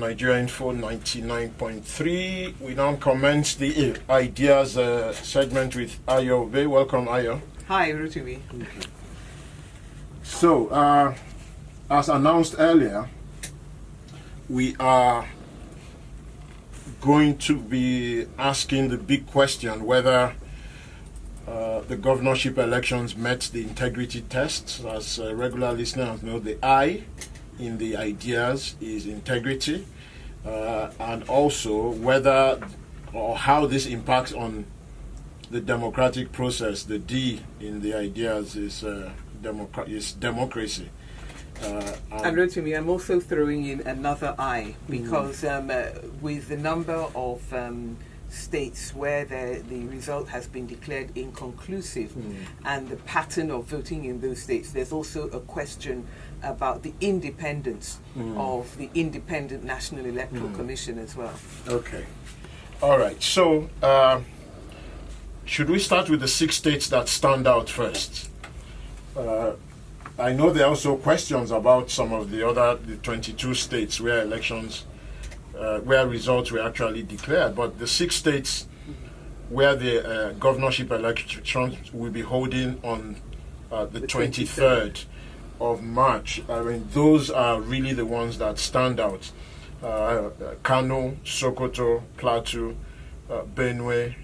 Nigeria Info 99.3. We now commence the ideas segment with Ayo Obey. Welcome, Ayo. Hi, Rotimi. Okay. So, as announced earlier, we are going to be asking the big question whether the governorship elections met the integrity tests. As regular listeners know, the I in the ideas is integrity, and also whether or how this impacts on the democratic process. The D in the ideas is democracy. And Rotimi, I'm also throwing in another I, because with the number of states where the result has been declared inconclusive and the pattern of voting in those states, there's also a question about the independence of the Independent National Electoral Commission as well. Okay. All right. So, should we start with the 6 states that stand out first? I know there are also questions about some of the 22 states where where results were actually declared, but the 6 states where the governorship elections will be holding on the 23rd of March, I mean, those are really the ones that stand out. Kano, Sokoto, Plateau, Benue,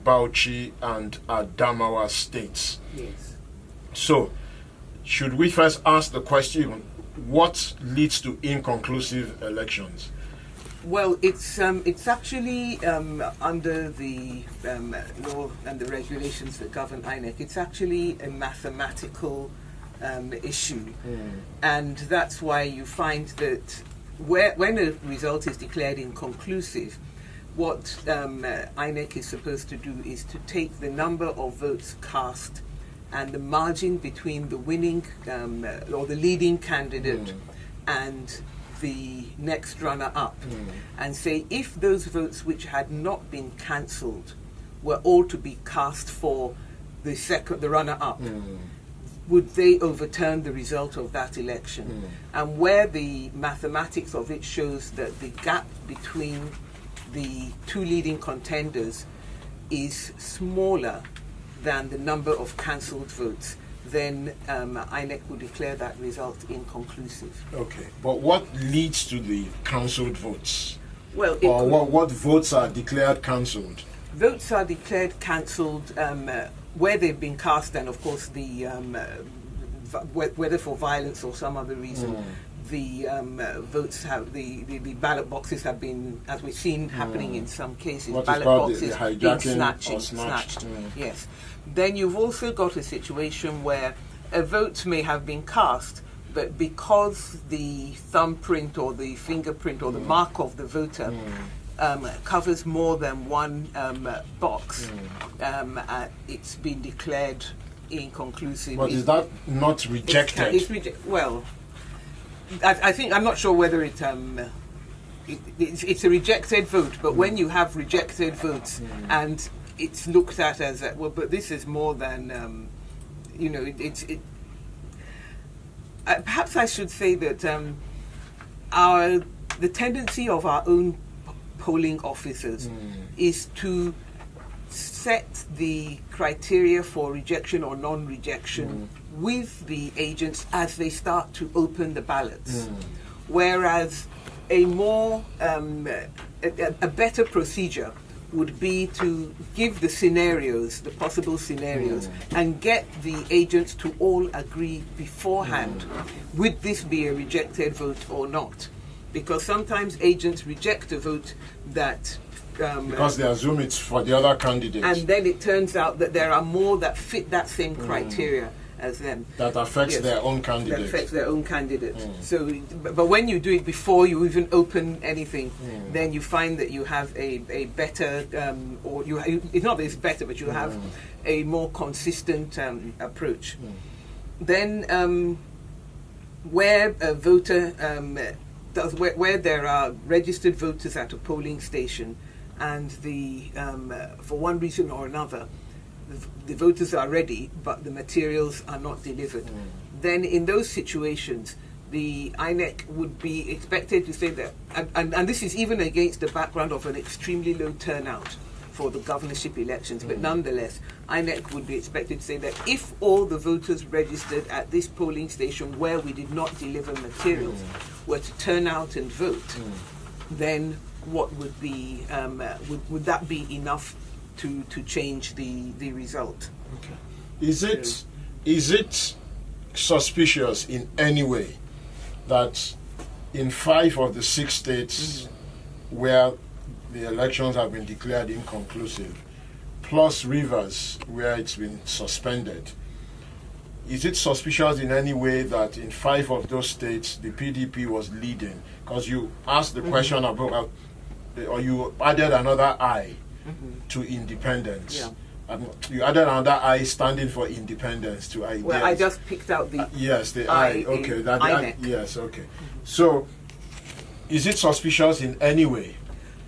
Bauchi, and Adamawa states. Yes. So, should we first ask the question, what leads to inconclusive elections? Well, it's actually under the law and the regulations that govern INEC. It's actually a mathematical issue, and that's why you find that when a result is declared inconclusive, what INEC is supposed to do is to take the number of votes cast and the margin between the winning or the leading candidate and the next runner-up, and say if those votes which had not been cancelled were all to be cast for the runner-up, would they overturn the result of that election? And where the mathematics of it shows that the gap between the 2 leading contenders is smaller than the number of cancelled votes, then INEC will declare that result inconclusive. Okay, but what leads to the cancelled votes? Well, what votes are declared cancelled? Votes are declared cancelled where they've been cast, and of course the whether for violence or some other reason, the votes have the ballot boxes have been, as we've seen happening in some cases, ballot boxes being snatched. Yes. Then you've also got a situation where a vote may have been cast, but because the thumbprint or the fingerprint or the mark of the voter covers more than one box, it's been declared inconclusive. But is that not rejected? Well, I think, I'm not sure whether it's a rejected vote, but when you have rejected votes and it's looked at as well, but this is more than perhaps I should say that the tendency of our own polling officers is to set the criteria for rejection or non-rejection with the agents as they start to open the ballots, whereas a more a better procedure would be to give the scenarios, the possible scenarios, and get the agents to all agree beforehand, would this be a rejected vote or not? Because sometimes agents reject a vote that because they assume it's for the other candidates, and then it turns out that there are more that fit that same criteria as them. That affects their own candidate. That affects their own candidate. So, but when you do it before you even open anything, then you find that you have a better, or it's not that it's better, but you have a more consistent approach. Then, where a voter where there are registered voters at a polling station, and for one reason or another, the voters are ready, but the materials are not delivered. Then in those situations, the INEC would be expected to say that, and this is even against the background of an extremely low turnout for the governorship elections, but nonetheless, INEC would be expected to say that if all the voters registered at this polling station where we did not deliver materials were to turn out and vote, then what would be, would that be enough to change the result? Okay. Is it suspicious in any way that in 5 of the 6 states where the elections have been declared inconclusive, plus Rivers where it's been suspended, is it suspicious in any way that in 5 of those states the PDP was leading? Because you asked the question about, or you added another I to independence. Yeah. You added another I standing for independence to ideas. Well, I just picked out the yes, the I okay, in that INEC. yes, okay. So, is it suspicious in any way,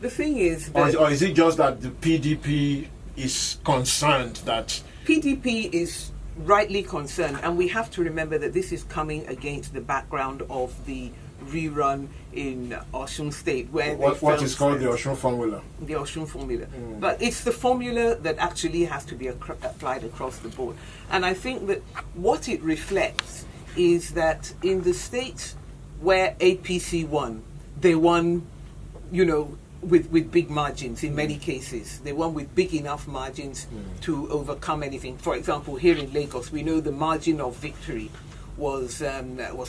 The thing is that or is it just that the PDP is concerned that? PDP is rightly concerned, and we have to remember that this is coming against the background of the rerun in Osun State, where What is called the Osun formula? The Osun formula. But it's the formula that actually has to be applied across the board. And I think that what it reflects is that in the states where APC won, they won, with big margins in many cases. They won with big enough margins to overcome anything. For example, here in Lagos, we know the margin of victory was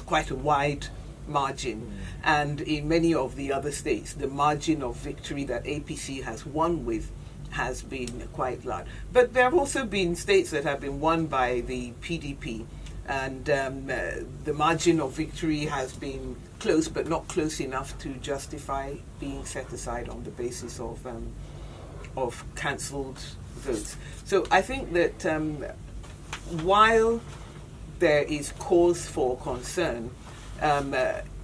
quite a wide margin, and in many of the other states the margin of victory that APC has won with has been quite large. But there have also been states that have been won by the PDP, and the margin of victory has been close, but not close enough to justify being set aside on the basis of cancelled votes. So I think that while there is cause for concern,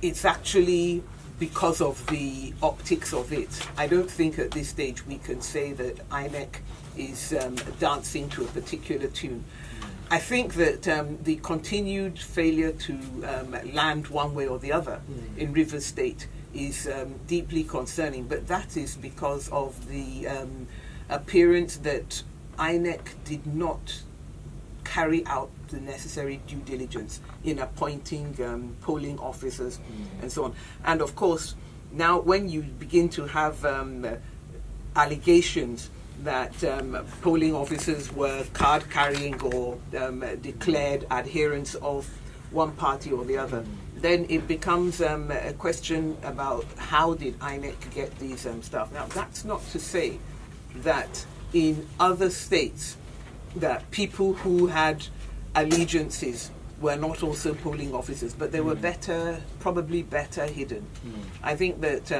it's actually because of the optics of it. I don't think at this stage we can say that INEC is dancing to a particular tune. I think that the continued failure to land one way or the other in Rivers State is deeply concerning, but that is because of the appearance that INEC did not carry out the necessary due diligence in appointing polling officers and so on. And of course, now when you begin to have allegations that polling officers were card carrying or declared adherents of one party or the other, then it becomes a question about how did INEC get these stuff. Now, that's not to say that in other states that people who had allegiances were not also polling officers, but they were probably better hidden. I think that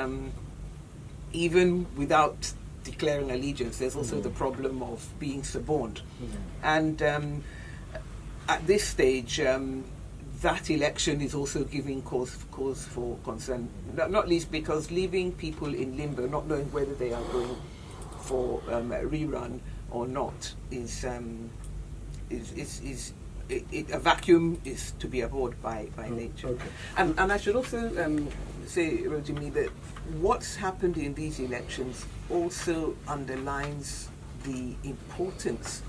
even without declaring allegiance, there's also the problem of being suborned. And at this stage, that election is also giving cause for concern, not least because leaving people in limbo, not knowing whether they are going for a rerun or not, a vacuum is to be abhorred by nature. Okay. And I should also say, Rotimi, that what's happened in these elections also underlines the importance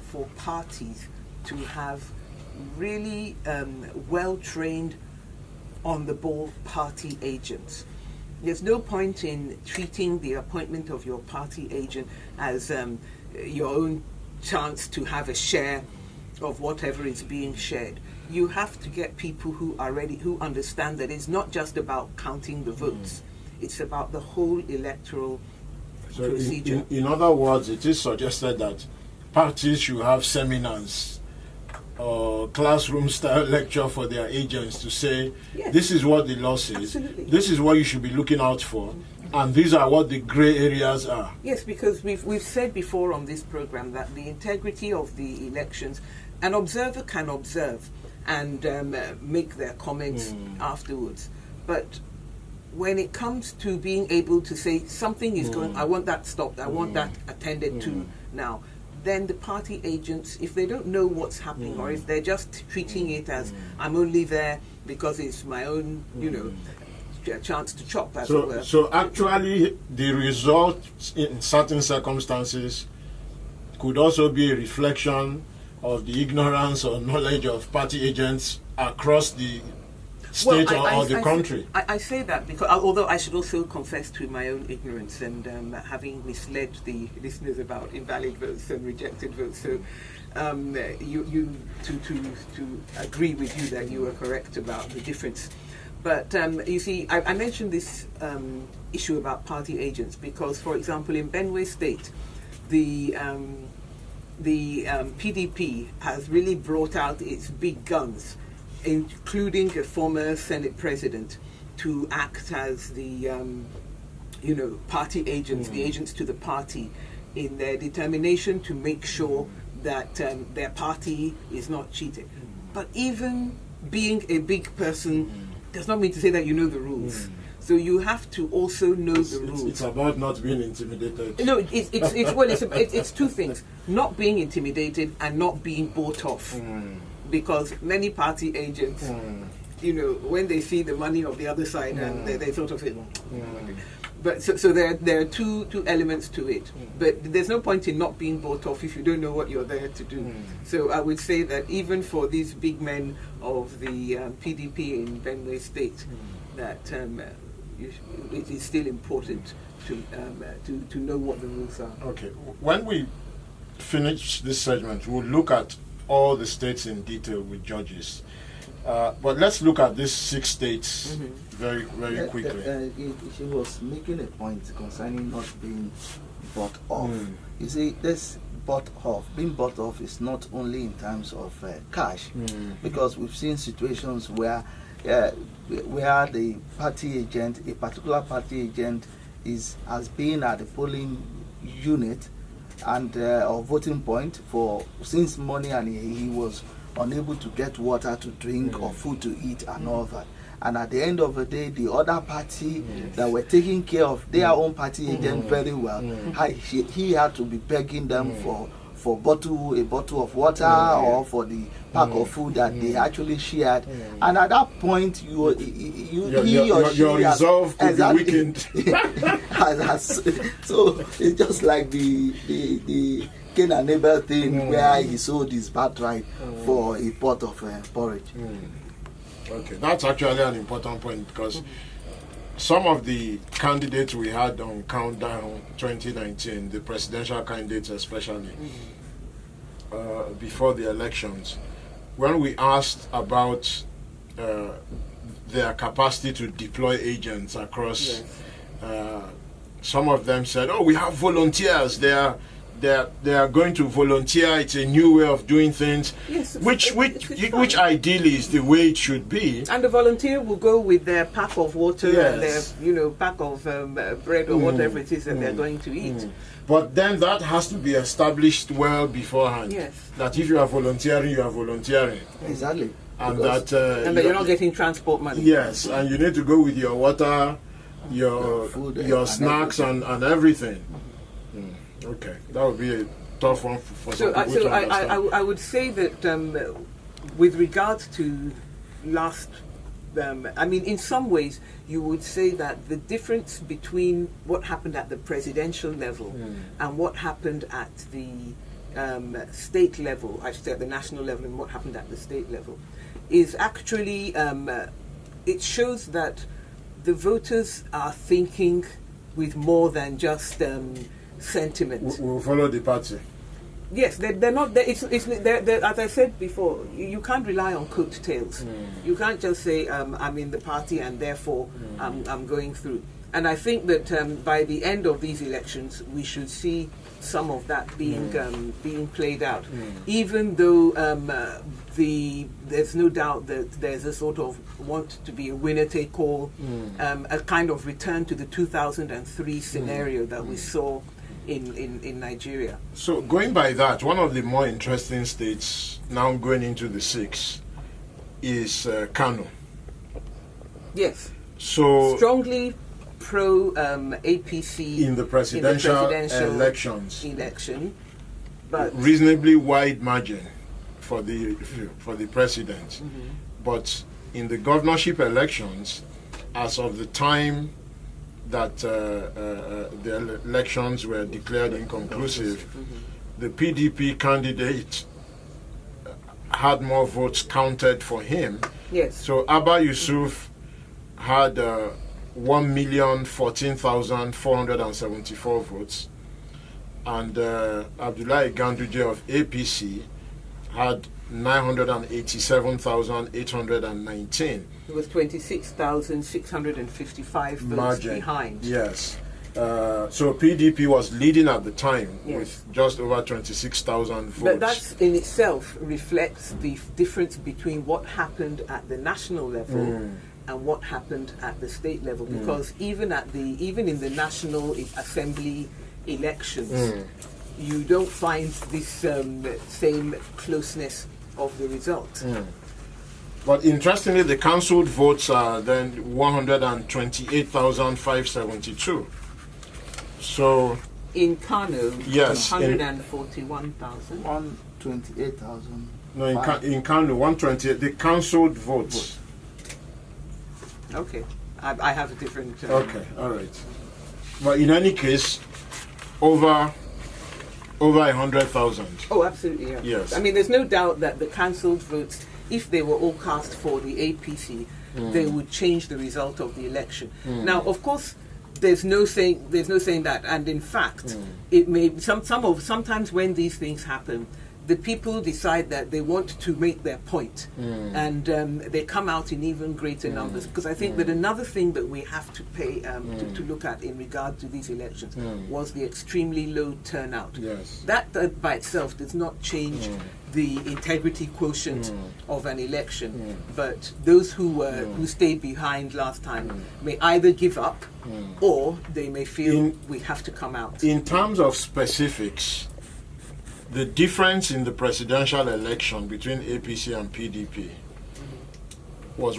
for parties to have really well-trained, on-the-ball party agents. There's no point in treating the appointment of your party agent as your own chance to have a share of whatever is being shared. You have to get people who are ready, who understand that it's not just about counting the votes, it's about the whole electoral procedure. In other words, it is suggested that parties should have seminars or classroom-style lecture for their agents to say, Yes. this is what the law says, Absolutely. this is what you should be looking out for, and these are what the grey areas are. Yes, because we've said before on this program that the integrity of the elections, an observer can observe and make their comments afterwards. But when it comes to being able to say something is going, I want that stopped, I want that attended to now, then the party agents, if they don't know what's happening, or if they're just treating it as I'm only there because it's my own, chance to chop, as it were. So actually, the result in certain circumstances could also be a reflection of the ignorance or knowledge of party agents across the state or the country. I say that because, although I should also confess to my own ignorance and having misled the listeners about invalid votes and rejected votes. So, to agree with you that you were correct about the difference. But you see, I mentioned this issue about party agents because, for example, in Benue State, the PDP has really brought out its big guns, including a former Senate president, to act as the, party agents, the agents to the party, in their determination to make sure that their party is not cheated. But even being a big person does not mean to say that you know the rules. So you have to also know the rules. It's about not being intimidated. No, it's two things: not being intimidated and not being bought off. Because many party agents, when they see the money of the other side, and they sort of think. But so there are two elements to it. But there's no point in not being bought off if you don't know what you're there to do. So I would say that even for these big men of the PDP in Benue State, that it is still important to know what the rules are. Okay. When we finish this segment, we'll look at all the states in detail with judges. But let's look at these 6 states very, very quickly. She was making a point concerning not being bought off. You see, this being bought off is not only in terms of cash, because we've seen situations where the party agent, a particular party agent, has been at the polling unit and or voting point since morning, and he was unable to get water to drink or food to eat and all that. And at the end of the day, the other party that were taking care of their own party agent very well, he had to be begging them for a bottle of water or for the pack of food that they actually shared. And at that point, your resolve could be weakened. So it's just like the Cain and Abel thing where he sold his birthright for a pot of porridge. Okay, that's actually an important point because some of the candidates we had on Countdown 2019, the presidential candidates especially, before the elections, when we asked about their capacity to deploy agents across, some of them said, "Oh, we have volunteers. They are going to volunteer. It's a new way of doing things," which ideally is the way it should be. And the volunteer will go with their pack of water and their pack of bread or whatever it is that they're going to eat. But then that has to be established well beforehand. Yes. That if you are volunteering, you are volunteering. Exactly. And that you're not getting transport money. Yes, and you need to go with your water, your food, your snacks and everything. Okay, that would be a tough one for some people to understand. I would say that with regard to last, in some ways, you would say that the difference between what happened at the presidential level and what happened at the state level, I should say at the national level, and what happened at the state level, is actually, it shows that the voters are thinking with more than just sentiment. We'll follow the party. Yes, they're not. They're, as I said before, you can't rely on coattails. You can't just say I'm in the party and therefore I'm going through. And I think that by the end of these elections, we should see some of that being played out. Even though there's no doubt that there's a sort of want to be a winner take all, a kind of return to the 2003 scenario that we saw in Nigeria. So going by that, one of the more interesting states now going into the 6 is Kano. Yes. So strongly pro APC in the presidential elections. election. But reasonably wide margin for the president. But in the governorship elections, as of the time that the elections were declared inconclusive, the PDP candidate had more votes counted for him. yes, So Abba Yusuf had 1,014,474 votes, and Abdullahi Ganduje of APC had 987,819. it was 26,655 votes Margin. behind. Yes. So PDP was leading at the time Yes. with just over 26,000 votes. But that in itself reflects the difference between what happened at the national level and what happened at the state level. Because even in the National Assembly elections, you don't find this same closeness of the result. But interestingly, the cancelled votes are then 128,572. So, In Kano, Yes, 141,000. 128,000. no, in Kano, 128, the cancelled votes. Okay, I have a different. Okay, all right. But in any case, over 100,000. Oh, absolutely. Yeah. Yes. I mean, there's no doubt that the cancelled votes, if they were all cast for the APC, they would change the result of the election. Now, of course, there's no saying that, and in fact, it may sometimes when these things happen, the people decide that they want to make their point, and they come out in even greater numbers. Because I think that another thing that we have to pay to look at in regard to these elections was the extremely low turnout. Yes. That by itself does not change the integrity quotient of an election, but those who stayed behind last time may either give up or they may feel we have to come out. In terms of specifics, the difference in the presidential election between APC and PDP was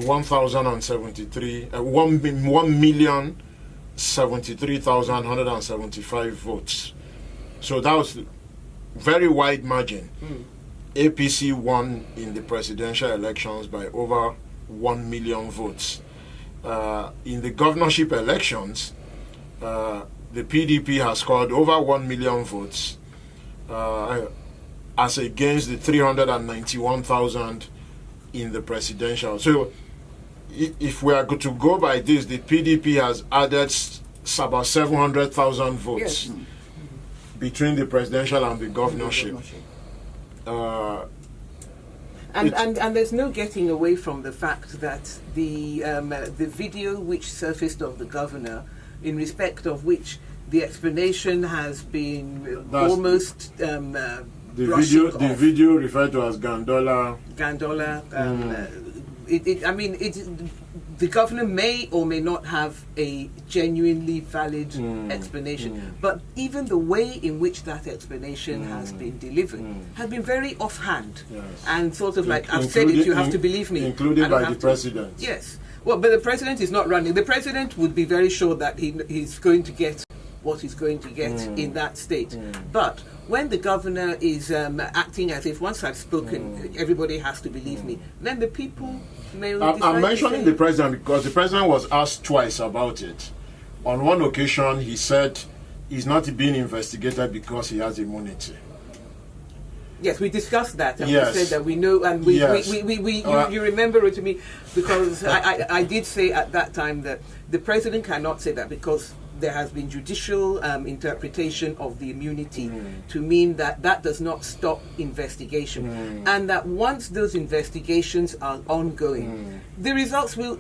1,073,175 votes. So that was very wide margin. APC won in the presidential elections by over 1 million votes. In the governorship elections, the PDP has scored over 1 million votes, as against the 391,000 in the presidential. So if we are to go by this, the PDP has added about 700,000 votes Yes. between the presidential and the governorship. And there's no getting away from the fact that the video which surfaced of the governor, in respect of which the explanation has been That's almost the brushing off. video referred to as Gandola. Gandola. The governor may or may not have a genuinely valid explanation, but even the way in which that explanation has been delivered has been very offhand, Yes. and sort of like, I've said it, you have to believe me. Included I don't by have the to. president. Yes. Well, but the president is not running. The president would be very sure that he's going to get what he's going to get in that state. But when the governor is acting as if once I've spoken, everybody has to believe me, then the people may decide I'm to mentioning say- the president because the president was asked twice about it. On one occasion, he said he's not being investigated because he has immunity. Yes, we discussed that, and Yes. we said that we know, and Yes. you remember it to me, because I did say at that time that the president cannot say that because there has been judicial interpretation of the immunity to mean that that does not stop investigation, and that once those investigations are ongoing, the results will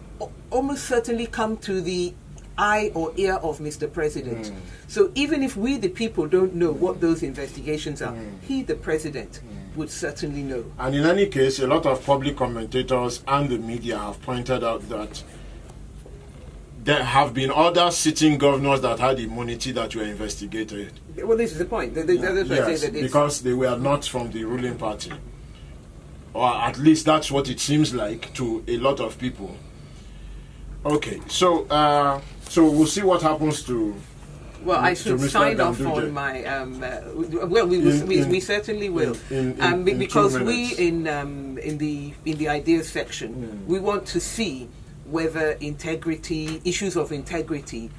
almost certainly come to the eye or ear of Mr. President. So even if we, the people, don't know what those investigations are, he, the President, would certainly know. And in any case, a lot of public commentators and the media have pointed out that there have been other sitting governors that had immunity that were investigated. Well, this is the point. That's why I say Yes, that it's, because they were not from the ruling party. Or at least that's what it seems like to a lot of people. Okay, so we'll see what happens to Well, I to should Mr. sign off Ganduje. on my. Well, we certainly will, in 2 because we minutes. in the ideas section we want to see whether issues of integrity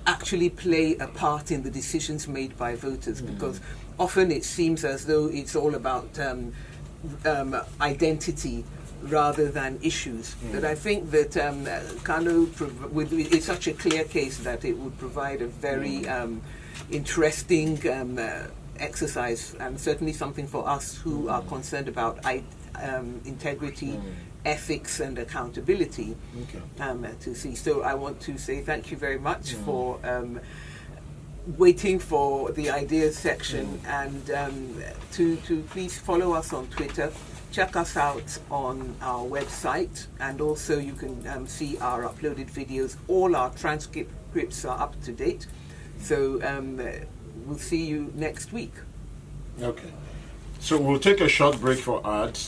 actually play a part in the decisions made by voters, because often it seems as though it's all about identity rather than issues. But I think that Kano it's such a clear case that it would provide a very interesting exercise, and certainly something for us who are concerned about integrity, ethics and accountability to see. So I want to say thank you very much for waiting for the ideas section, and to please follow us on Twitter. Check us out on our website, and also you can see our uploaded videos. All our transcripts are up to date. So we'll see you next week. Okay. So we'll take a short break for ads.